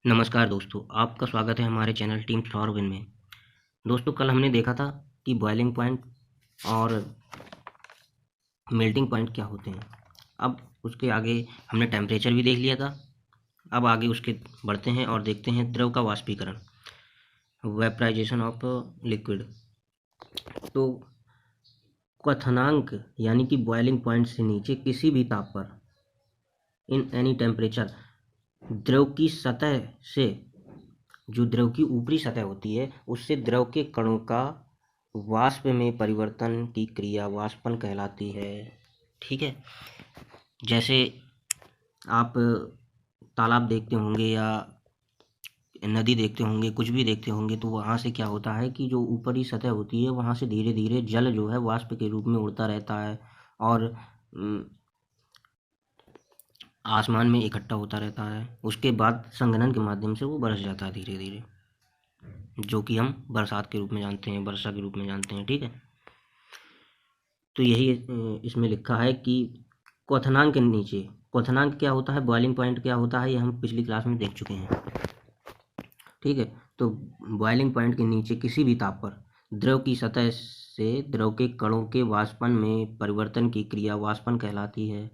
नमस्कार दोस्तों, आपका स्वागत है हमारे चैनल टीम फॉर विन में। दोस्तों, कल हमने देखा था कि बॉइलिंग पॉइंट और मेल्टिंग पॉइंट क्या होते हैं। अब उसके आगे हमने टेम्परेचर भी देख लिया था। अब आगे उसके बढ़ते हैं और देखते हैं द्रव का वाष्पीकरण, वेपराइजेशन ऑफ लिक्विड। तो क्वथनांक यानी कि बॉइलिंग पॉइंट से नीचे किसी भी ताप पर इन एनी टेम्परेचर द्रव की सतह से, जो द्रव की ऊपरी सतह होती है, उससे द्रव के कणों का वाष्प में परिवर्तन की क्रिया वाष्पन कहलाती है। ठीक है। जैसे आप तालाब देखते होंगे या नदी देखते होंगे, कुछ भी देखते होंगे, तो वहाँ से क्या होता है कि जो ऊपरी सतह होती है वहाँ से धीरे धीरे जल जो है वाष्प के रूप में उड़ता रहता है और आसमान में इकट्ठा होता रहता है। उसके बाद संघनन के माध्यम से वो बरस जाता है धीरे धीरे, जो कि हम बरसात के रूप में जानते हैं, वर्षा के रूप में जानते हैं। ठीक है। तो यही इसमें लिखा है कि क्वथनांक के नीचे, क्वथनांक क्या होता है, बॉइलिंग पॉइंट क्या होता है, ये हम पिछली क्लास में देख चुके हैं। ठीक है। तो बॉइलिंग पॉइंट के नीचे किसी भी ताप पर द्रव की सतह से द्रव के कणों के वाष्पन में परिवर्तन की क्रिया वाष्पन कहलाती है।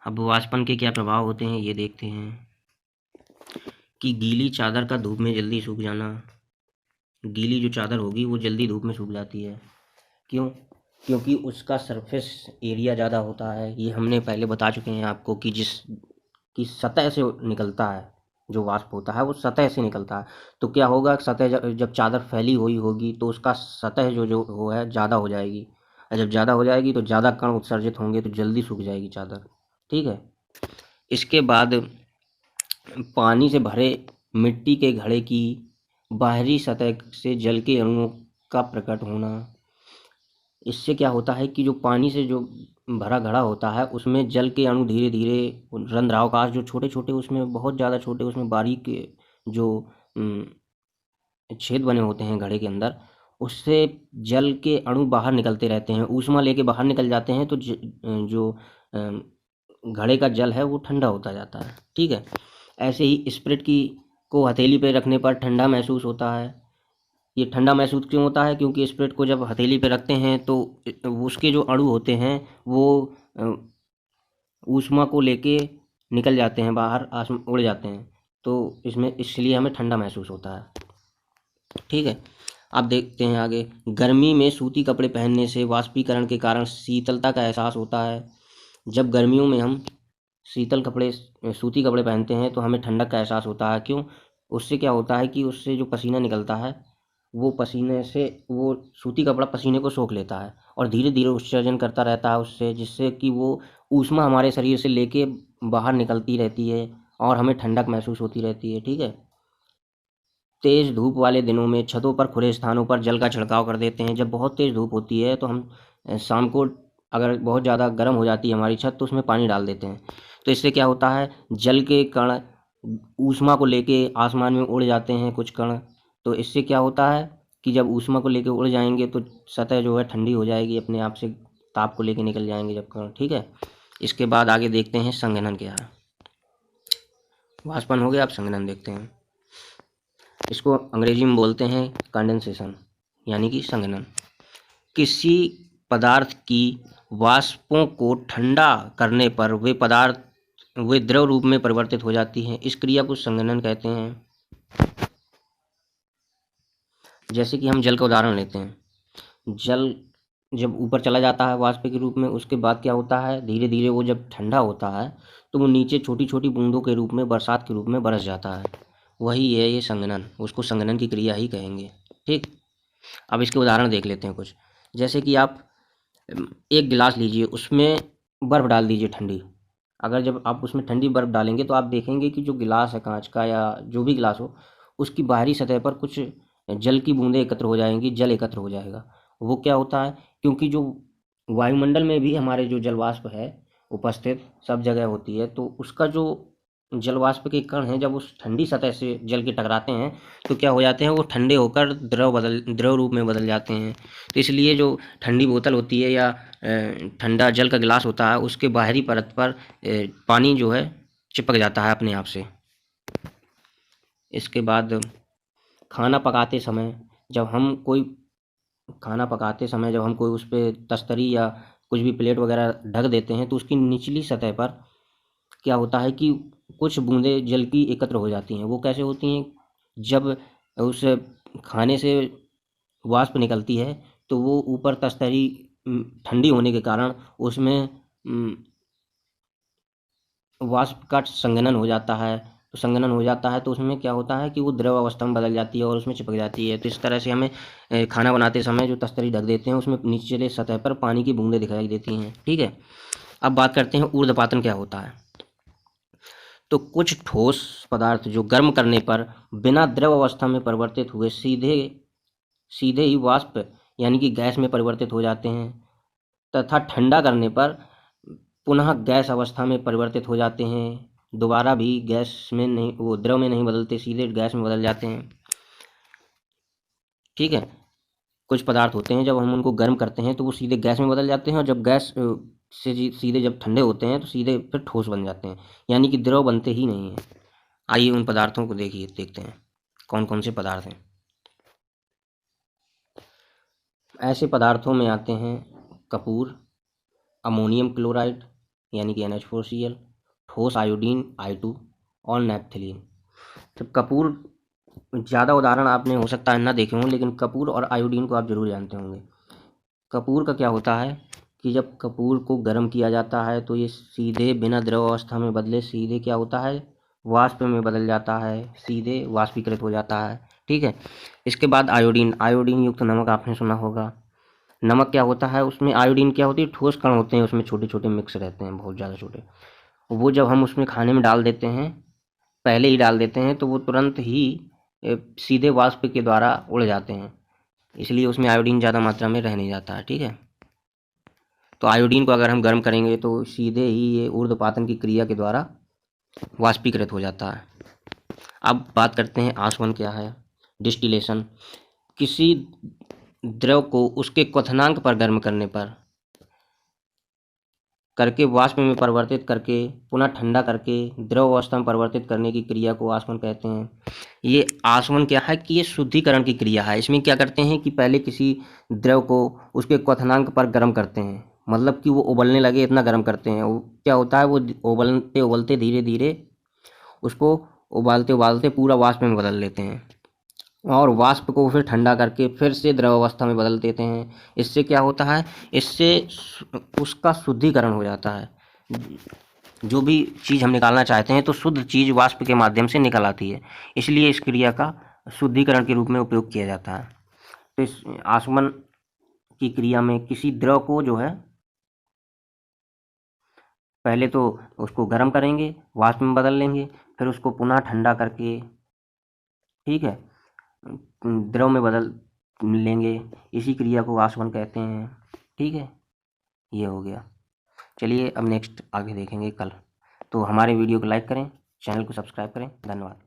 अब वाष्पन के क्या प्रभाव होते हैं ये देखते हैं कि गीली चादर का धूप में जल्दी सूख जाना। गीली जो चादर होगी वो जल्दी धूप में सूख जाती है। क्यों? क्योंकि उसका सरफेस एरिया ज़्यादा होता है। ये हमने पहले बता चुके हैं आपको कि जिस की सतह से निकलता है, जो वाष्प होता है वो सतह से निकलता है। तो क्या होगा, सतह जब चादर फैली हुई होगी तो उसका सतह जो जो वो है ज़्यादा हो जाएगी, और जब ज़्यादा हो जाएगी तो ज़्यादा कण उत्सर्जित होंगे तो जल्दी सूख जाएगी चादर। ठीक है। इसके बाद पानी से भरे मिट्टी के घड़े की बाहरी सतह से जल के अणुओं का प्रकट होना। इससे क्या होता है कि जो पानी से जो भरा घड़ा होता है उसमें जल के अणु धीरे धीरे रंध्रावकाश जो छोटे छोटे, उसमें बहुत ज़्यादा छोटे, उसमें बारीक जो छेद बने होते हैं घड़े के अंदर, उससे जल के अणु बाहर निकलते रहते हैं, ऊष्मा लेके बाहर निकल जाते हैं। तो जो घड़े का जल है वो ठंडा होता जाता है। ठीक है। ऐसे ही स्प्रिट की को हथेली पे रखने पर ठंडा महसूस होता है। ये ठंडा महसूस क्यों होता है? क्योंकि स्प्रिट को जब हथेली पे रखते हैं तो उसके जो अणु होते हैं वो ऊष्मा को लेके निकल जाते हैं बाहर, उड़ जाते हैं। तो इसमें इसलिए हमें ठंडा महसूस होता है। ठीक है। अब देखते हैं आगे। गर्मी में सूती कपड़े पहनने से वाष्पीकरण के कारण शीतलता का एहसास होता है। जब गर्मियों में हम सूती कपड़े पहनते हैं तो हमें ठंडक का एहसास होता है। क्यों? उससे क्या होता है कि उससे जो पसीना निकलता है वो पसीने से, वो सूती कपड़ा पसीने को सोख लेता है और धीरे धीरे उत्सर्जन करता रहता है उससे, जिससे कि वो ऊष्मा हमारे शरीर से लेके बाहर निकलती रहती है और हमें ठंडक महसूस होती रहती है। ठीक है। तेज़ धूप वाले दिनों में छतों पर खुले स्थानों पर जल का छिड़काव कर देते हैं। जब बहुत तेज़ धूप होती है तो हम शाम को, अगर बहुत ज़्यादा गर्म हो जाती है हमारी छत, तो उसमें पानी डाल देते हैं। तो इससे क्या होता है, जल के कण ऊष्मा को लेके आसमान में उड़ जाते हैं कुछ कण। तो इससे क्या होता है कि जब ऊष्मा को लेके उड़ जाएंगे तो सतह जो है ठंडी हो जाएगी अपने आप से, ताप को लेके निकल जाएंगे जब कण। ठीक है। इसके बाद आगे देखते हैं संघनन क्या है। वाष्पन हो गया, अब संघनन देखते हैं। इसको अंग्रेजी में बोलते हैं कंडेंसेशन, यानी कि संघनन। किसी पदार्थ की वाष्पों को ठंडा करने पर वे द्रव रूप में परिवर्तित हो जाती हैं। इस क्रिया को संघनन कहते हैं। जैसे कि हम जल का उदाहरण लेते हैं। जल जब ऊपर चला जाता है वाष्प के रूप में, उसके बाद क्या होता है, धीरे धीरे वो जब ठंडा होता है तो वो नीचे छोटी छोटी बूंदों के रूप में, बरसात के रूप में बरस जाता है। वही है ये संघनन, उसको संघनन की क्रिया ही कहेंगे। ठीक। अब इसके उदाहरण देख लेते हैं कुछ। जैसे कि आप एक गिलास लीजिए, उसमें बर्फ़ डाल दीजिए ठंडी। अगर जब आप उसमें ठंडी बर्फ़ डालेंगे तो आप देखेंगे कि जो गिलास है कांच का या जो भी गिलास हो, उसकी बाहरी सतह पर कुछ जल की बूंदें एकत्र हो जाएंगी, जल एकत्र हो जाएगा। वो क्या होता है, क्योंकि जो वायुमंडल में भी हमारे जो जल वाष्प है उपस्थित सब जगह होती है, तो उसका जो जल वाष्प के कण हैं जब उस ठंडी सतह से जल के टकराते हैं तो क्या हो जाते हैं, वो ठंडे होकर द्रव रूप में बदल जाते हैं। तो इसलिए जो ठंडी बोतल होती है या ठंडा जल का गिलास होता है, उसके बाहरी परत पर पानी जो है चिपक जाता है अपने आप से। इसके बाद खाना पकाते समय जब हम कोई उस पर तस्तरी या कुछ भी प्लेट वगैरह ढक देते हैं तो उसकी निचली सतह पर क्या होता है कि कुछ बूंदें जल की एकत्र हो जाती हैं। वो कैसे होती हैं? जब उस खाने से वाष्प निकलती है तो वो ऊपर तस्तरी ठंडी होने के कारण उसमें वाष्प का संघनन हो जाता है। तो संघनन हो जाता है तो उसमें क्या होता है कि वो द्रव अवस्था में बदल जाती है और उसमें चिपक जाती है। तो इस तरह से हमें खाना बनाते समय जो तस्तरी ढक देते हैं उसमें निचले सतह पर पानी की बूंदें दिखाई देती हैं। ठीक है, अब बात करते हैं ऊर्ध्वपातन क्या होता है। तो कुछ ठोस पदार्थ जो गर्म करने पर बिना द्रव अवस्था में परिवर्तित हुए सीधे ही वाष्प यानी कि गैस में परिवर्तित हो जाते हैं तथा ठंडा करने पर पुनः गैस अवस्था में परिवर्तित हो जाते हैं। दोबारा भी गैस में नहीं, वो द्रव में नहीं बदलते, सीधे गैस में बदल जाते हैं। ठीक है, कुछ पदार्थ होते हैं जब हम उनको गर्म करते हैं तो वो सीधे गैस में बदल जाते हैं और जब गैस से सीधे जब ठंडे होते हैं तो सीधे फिर ठोस बन जाते हैं, यानी कि द्रव बनते ही नहीं हैं। आइए उन पदार्थों को देखते हैं कौन कौन से पदार्थ हैं। ऐसे पदार्थों में आते हैं कपूर, अमोनियम क्लोराइड यानी कि NH4Cl, ठोस आयोडीन I2 और नैप्थलीन। जब कपूर, ज़्यादा उदाहरण आपने हो सकता है ना देखे हों, लेकिन कपूर और आयोडीन को आप जरूर जानते होंगे। कपूर का क्या होता है कि जब कपूर को गर्म किया जाता है तो ये सीधे बिना द्रव अवस्था में बदले सीधे क्या होता है, वाष्प में बदल जाता है, सीधे वाष्पीकृत हो जाता है। ठीक है, इसके बाद आयोडीन युक्त नमक आपने सुना होगा। नमक क्या होता है, उसमें आयोडीन क्या होती है, ठोस कण होते हैं उसमें, छोटे छोटे मिक्स रहते हैं, बहुत ज़्यादा छोटे। वो जब हम उसमें खाने में डाल देते हैं, पहले ही डाल देते हैं, तो वो तुरंत ही सीधे वाष्प के द्वारा उड़ जाते हैं, इसलिए उसमें आयोडीन ज़्यादा मात्रा में रह नहीं जाता है। ठीक है, तो आयोडीन को अगर हम गर्म करेंगे तो सीधे ही ये ऊर्ध्वपातन की क्रिया के द्वारा वाष्पीकृत हो जाता है। अब बात करते हैं आसवन क्या है। डिस्टिलेशन, किसी द्रव को उसके क्वथनांक पर गर्म करके वाष्प में परिवर्तित करके पुनः ठंडा करके द्रव अवस्था में परिवर्तित करने की क्रिया को आसवन कहते हैं। ये आसवन क्या है कि ये शुद्धिकरण की क्रिया है। इसमें क्या करते हैं कि पहले किसी द्रव को उसके क्वथनांक पर गर्म करते हैं, मतलब कि वो उबलने लगे इतना गर्म करते हैं। वो क्या होता है, वो उबलते उबलते धीरे धीरे उसको उबालते उबालते पूरा वाष्प में बदल लेते हैं और वाष्प को फिर ठंडा करके फिर से द्रव अवस्था में बदल देते हैं। इससे क्या होता है, इससे उसका शुद्धिकरण हो जाता है। जो भी चीज़ हम निकालना चाहते हैं तो शुद्ध चीज़ वाष्प के माध्यम से निकल आती है, इसलिए इस क्रिया का शुद्धिकरण के रूप में उपयोग किया जाता है। तो इस आसवन की क्रिया में किसी द्रव को जो है पहले तो उसको गर्म करेंगे, वाष्प में बदल लेंगे, फिर उसको पुनः ठंडा करके, ठीक है, द्रव में बदल लेंगे। इसी क्रिया को आसवन कहते हैं। ठीक है, ये हो गया। चलिए अब नेक्स्ट आगे देखेंगे कल। तो हमारे वीडियो को लाइक करें, चैनल को सब्सक्राइब करें। धन्यवाद।